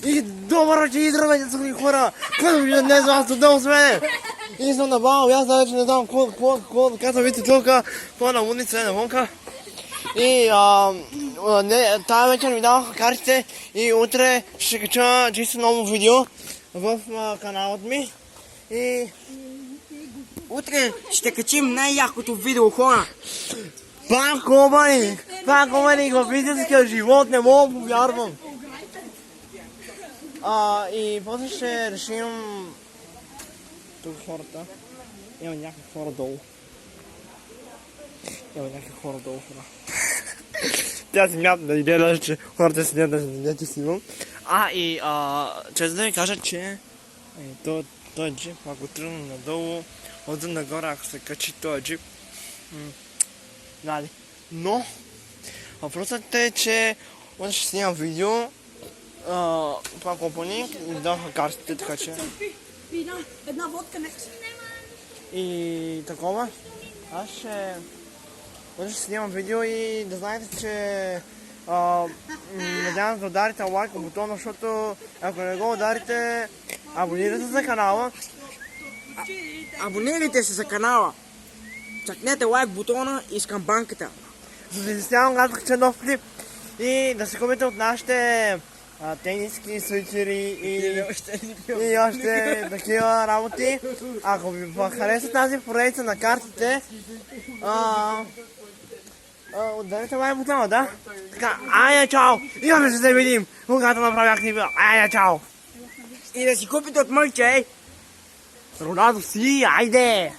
И добро вече здравейте, скъпи хора! Който ви днес аз отдел сме! И съм на бал, аз вече не знам какво казвам, видите тук, какво на улица е навънка. И тази вечер ми даваха картите и утре ще кача чисто ново видео в каналът ми. И утре ще качим най-якото видео, хора. пак обаник в истинския живот, не мога да повярвам. И после ще решим тук хората. Има някакви хора долу. Хора. Тя си мята да иде даже, че хората седят да ти снимам. Честно да ви кажа, че този джип, ако тръгна надолу, отзад нагоре, ако се качи този джип, нали. Но въпросът е, че утре ще снимам видео, пак опаник, и ми даваха картите, така че. Една водка не. И такова. Аз ще снимам видео и да знаете, че надявам да ударите лайк бутона, защото ако не го ударите, абонирайте се за канала. Абонирайте се за канала. Чакнете лайк бутона и с камбанката. За да изяснявам когато кача нов клип. И да се купите от нашите тениски, свичери и още такива работи. Ако ви хареса тази поредица на картите, ударите лайк бутона, да? Така, айде, чао! Имаме ще се видим, когато направя клипа. Айде, чао! И да си купите от мърче. Роналдо си, айде!